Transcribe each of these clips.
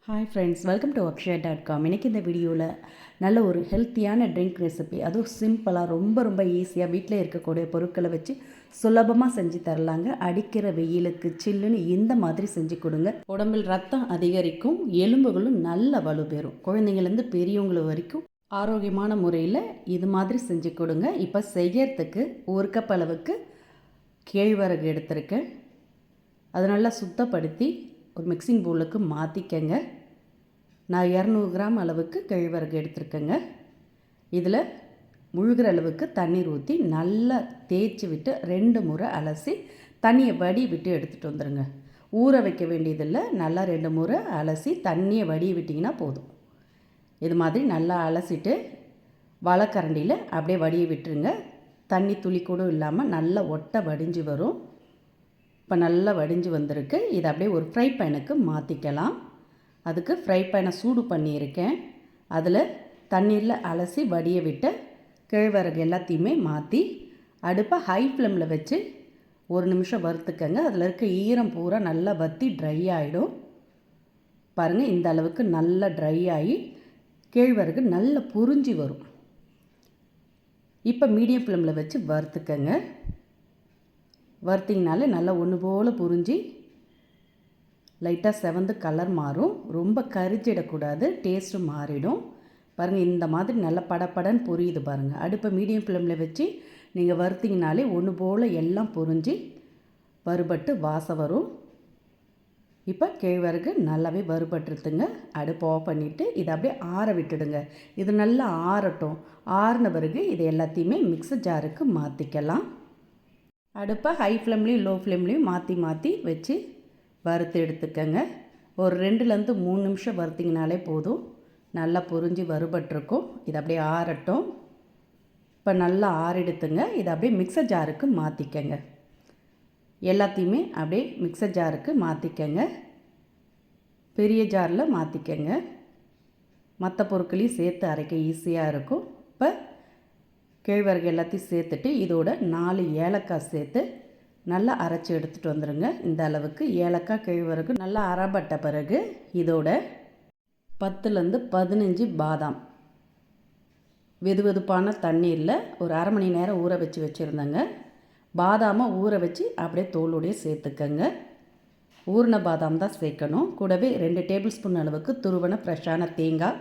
Hi friends, welcome to அக்ஷயா.com. இன்றைக்கி இந்த வீடியோவில் நல்ல ஒரு ஹெல்த்தியான ட்ரிங்க் ரெசிபி, அதுவும் சிம்பிளாக ரொம்ப ஈஸியாக வீட்டில் இருக்கக்கூடிய பொருட்களை வச்சு சுலபமாக செஞ்சு தரலாங்க. அடிக்கிற வெயிலுக்கு சில்லுன்னு இந்த மாதிரி செஞ்சு கொடுங்க. உடம்பில் ரத்தம் அதிகரிக்கும், எலும்புகளும் நல்ல வலுப்பெறும். குழந்தைங்கள்லேருந்து பெரியவங்க வரைக்கும் ஆரோக்கியமான முறையில் இது மாதிரி செஞ்சு கொடுங்க. இப்போ செய்யறதுக்கு 1 கப் அளவுக்கு கேழ்வரகு எடுத்திருக்கேன். அதை நல்லா சுத்தப்படுத்தி ஒரு மிக்சிங் பவுலுக்கு மாற்றிக்கங்க. நான் 200 கிராம் அளவுக்கு கேழ்வரகு எடுத்துருக்கேங்க. இதில் முழுகிற அளவுக்கு தண்ணீர் ஊற்றி நல்லா தேய்ச்சி விட்டு 2 முறை அலசி தண்ணியை வடி விட்டு எடுத்துகிட்டு வந்துடுங்க. ஊற வைக்க வேண்டியதில்லை, நல்லா 2 முறை அலசி தண்ணியை வடிய விட்டிங்கன்னா போதும். இது மாதிரி நல்லா அலசிட்டு வலைக்கரண்டியில் அப்படியே வடிய விட்டுருங்க. தண்ணி துளி கூட இல்லாமல் நல்லா ஒட்டை வடிஞ்சு வரும். இப்போ நல்லா வடிஞ்சு வந்திருக்கு. இதை அப்படியே ஒரு ஃப்ரை பேனுக்கு மாற்றிக்கலாம். அதுக்கு ஃப்ரை பேனை சூடு பண்ணியிருக்கேன். அதில் தண்ணீரில் அலசி வடிய விட்டு கேழ்வரகு எல்லாத்தையுமே மாற்றி அடுப்பை ஹை ஃப்ளேமில் வச்சு 1 நிமிஷம் வறுத்துக்கங்க. அதில் இருக்க ஈரம் பூரா நல்லா வற்றி ட்ரை ஆகிடும். பாருங்கள், இந்த அளவுக்கு நல்லா ட்ரை ஆகி கேழ்வரகு நல்லா புரிஞ்சு வரும். இப்போ மீடியம் ஃப்ளேமில் வச்சு வறுத்துக்கங்க. வறுத்திங்கனாலே நல்லா ஒன்று போல் புரிஞ்சு லைட்டாக செவந்து கலர் மாறும். ரொம்ப கரிச்சிடக்கூடாது, டேஸ்ட்டும் மாறிடும். பாருங்கள், இந்த மாதிரி நல்லா படப்படன்னு புரியுது பாருங்கள். அடுப்பை மீடியம் ஃப்ளேமில் வச்சு நீங்கள் வறுத்திங்கனாலே ஒன்று போல் எல்லாம் புரிஞ்சு வறுபட்டு வாசம் வரும். இப்போ கேழ்வரகு நல்லாவே வறுபட்டுருத்துங்க. அடுப்பு ஆஃப் பண்ணிவிட்டு இதை அப்படியே ஆற விட்டுடுங்க. இது நல்லா ஆறட்டும். ஆறின பிறகு இது எல்லாத்தையுமே மிக்ஸர் ஜாருக்கு மாற்றிக்கலாம். அடுப்பை ஹை ஃப்ளேம்லேயும் லோ ஃப்ளேம்லேயும் மாற்றி வச்சு வறுத்து எடுத்துக்கங்க. ஒரு 2லேருந்து 3 நிமிஷம் வறுத்திங்கனாலே போதும். நல்லா புரிஞ்சு வறுபட்டுருக்கும். இது அப்படியே ஆறட்டும். இப்போ நல்லா ஆறிடுத்துங்க. இதை அப்படியே மிக்ஸர் ஜாருக்கு மாற்றிக்கங்க. எல்லாத்தையுமே அப்படியே மிக்ஸர் ஜாருக்கு மாற்றிக்கங்க. பெரிய ஜாரில் மாற்றிக்கங்க. மற்ற பொருட்களையும் சேர்த்து அரைக்க ஈஸியாக இருக்கும். இப்போ கேழ்வரகு எல்லாத்தையும் சேர்த்துட்டு இதோட 4 ஏலக்காய் சேர்த்து நல்லா அரைச்சி எடுத்துகிட்டு வந்துடுங்க. இந்த அளவுக்கு ஏலக்காய் கேழ்வரகு நல்லா அரைப்பட்ட பிறகு இதோட 10லேருந்து 15 பாதாம் வெதுவெதுப்பான தண்ணீரில் ஒரு அரை மணி நேரம் ஊற வச்சு வச்சுருந்தேங்க. பாதாமை ஊற வச்சு அப்படியே தோலோடையே சேர்த்துக்கங்க. ஊறின பாதாம் தான் சேர்க்கணும். கூடவே 2 டேபிள் ஸ்பூன் அளவுக்கு துருவன ஃப்ரெஷ்ஷான தேங்காய்,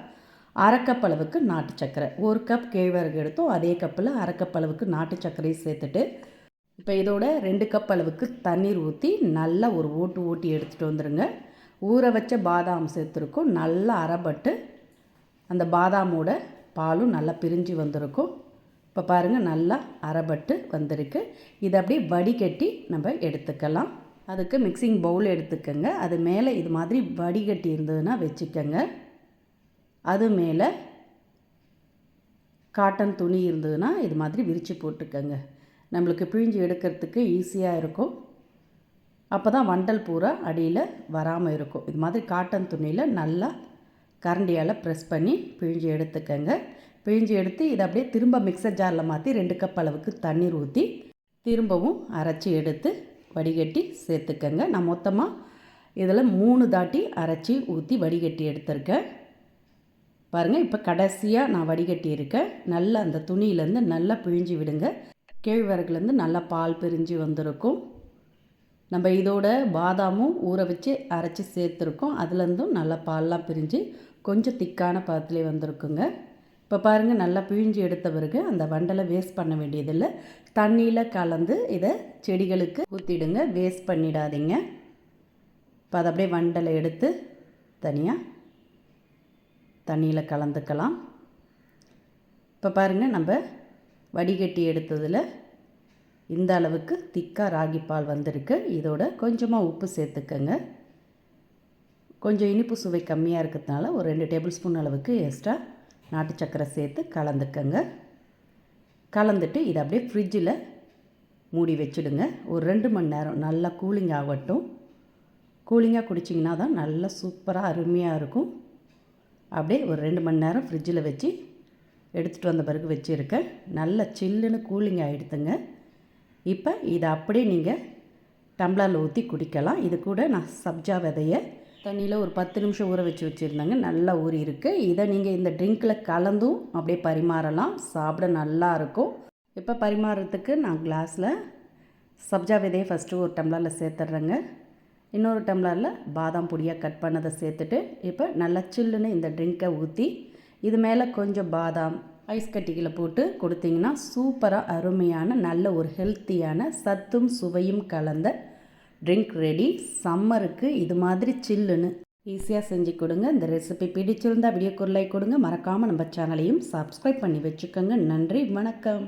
1/2 கப் அளவுக்கு நாட்டு சர்க்கரை. 1 கப் கேழ்வரகு எடுத்தோம், அதே கப்பில் 1/2 கப் அளவுக்கு நாட்டு சர்க்கரையும் சேர்த்துட்டு இப்போ இதோட 2 கப் அளவுக்கு தண்ணீர் ஊற்றி நல்லா ஒரு ஓட்டி எடுத்துகிட்டு வந்துடுங்க. ஊற வச்ச பாதாம் சேர்த்துருக்கும். நல்லா அரைப்பட்டு அந்த பாதாமோட பாலும் நல்லா பிரிஞ்சு வந்திருக்கும். இப்போ பாருங்கள், நல்லா அரைப்பட்டு வந்திருக்கு. இதை அப்படியே வடிகட்டி நம்ம எடுத்துக்கலாம். அதுக்கு மிக்சிங் பவுல் எடுத்துக்கோங்க. அது மேலே இது மாதிரி வடிகட்டி இருந்ததுன்னா வச்சுக்கோங்க. அது மேலே காட்டன் துணி இருந்ததுன்னா இது மாதிரி விரித்து போட்டுக்கோங்க. நம்மளுக்கு பிழிஞ்சு எடுக்கிறதுக்கு ஈஸியாக இருக்கும். அப்போ தான் வண்டல் பூரா அடியில் வராமல் இருக்கும். இது மாதிரி காட்டன் துணியில் நல்லா கரண்டியால் ப்ரெஸ் பண்ணி பிழிஞ்சு எடுத்துக்கோங்க. பிழிஞ்சு எடுத்து இதை அப்படியே திரும்ப மிக்ஸர் ஜாரில் மாற்றி 2 கப் அளவுக்கு தண்ணீர் ஊற்றி திரும்பவும் அரைச்சி எடுத்து வடிகட்டி சேர்த்துக்கங்க. நான் மொத்தமாக இதில் 3 தாட்டி அரைச்சி ஊற்றி வடிகட்டி எடுத்திருக்கேன். பாருங்கள், இப்போ கடைசியாக நான் வடிகட்டி இருக்கேன். நல்லா அந்த துணியிலேருந்து நல்லா பிழிஞ்சு விடுங்க. கேழ்வரகுலேருந்து நல்லா பால் பிரிஞ்சு வந்திருக்கும். நம்ம இதோட பாதாமும் ஊற வச்சு அரைச்சி சேர்த்துருக்கோம். அதுலேருந்தும் நல்லா பால்லாம் பிரிஞ்சு கொஞ்சம் திக்கான பதத்துலேயே வந்திருக்குங்க. இப்போ பாருங்கள், நல்லா பிழிஞ்சு எடுத்த பிறகு அந்த வண்டலை வேஸ்ட் பண்ண வேண்டியதில்லை. தண்ணியில் கலந்து இதை செடிகளுக்கு ஊற்றிடுங்க. வேஸ்ட் பண்ணிடாதீங்க. இப்போ அதை அப்படியே வண்டலை எடுத்து தனியாக தண்ணியில் கலந்துக்கலாம். இப்போ பாருங்கள், நம்ம வடிகட்டி எடுத்ததில் இந்த அளவுக்கு திக்காக ராகி பால் வந்திருக்கு. இதோட கொஞ்சமாக உப்பு சேர்த்துக்கங்க. கொஞ்சம் இனிப்பு சுவை கம்மியாக இருக்கிறதுனால ஒரு 2 டேபிள் ஸ்பூன் அளவுக்கு எக்ஸ்ட்ரா நாட்டு சர்க்கரை சேர்த்து கலந்துக்கங்க. கலந்துட்டு இதை அப்படியே ஃப்ரிட்ஜில் மூடி வச்சுடுங்க. ஒரு 2 மணி நேரம் நல்லா கூலிங் ஆகட்டும். கூலிங்காக குடிச்சிங்கன்னா தான் நல்லா சூப்பராக அருமையாக இருக்கும். அப்படியே ஒரு 2 மணி நேரம் ஃப்ரிட்ஜில் வச்சு எடுத்துகிட்டு வந்த பிறகு வச்சுருக்கேன். நல்லா சில்லுன்னு கூலிங் ஆகிடுதுங்க. இப்போ இதை அப்படியே நீங்கள் டம்ளரில் ஊற்றி குடிக்கலாம். இது கூட நான் சப்ஜா விதையை தண்ணியில் ஒரு 10 நிமிஷம் ஊற வச்சுருந்தாங்க. நல்லா ஊறி இருக்குது. இதை நீங்கள் இந்த ட்ரிங்க்கில் கலந்தும் அப்படியே பரிமாறலாம். சாப்பிட நல்லாயிருக்கும். இப்போ பரிமாறுறதுக்கு நான் கிளாஸில் சப்ஜா விதையை ஃபஸ்ட்டு ஒரு டம்ளரில் சேர்த்துட்றேங்க. இன்னொரு டம்ளரில் பாதாம் பொடியாக கட் பண்ணதை சேர்த்துட்டு இப்போ நல்லா சில்லுன்னு இந்த ட்ரிங்க்கை ஊற்றி இது மேலே கொஞ்சம் பாதாம் ஐஸ் கட்டிகளை போட்டு கொடுத்தீங்கன்னா சூப்பராக அருமையான நல்ல ஒரு ஹெல்த்தியான சத்தும் சுவையும் கலந்த ட்ரிங்க் ரெடி. சம்மருக்கு இது மாதிரி சில்லுன்னு ஈஸியாக செஞ்சு கொடுங்க. இந்த ரெசிபி பிடிச்சிருந்தால் வீடியோக்கு ஒரு லைக் கொடுங்க. மறக்காமல் நம்ம சேனலையும் சப்ஸ்கிரைப் பண்ணி வச்சுக்கோங்க. நன்றி, வணக்கம்.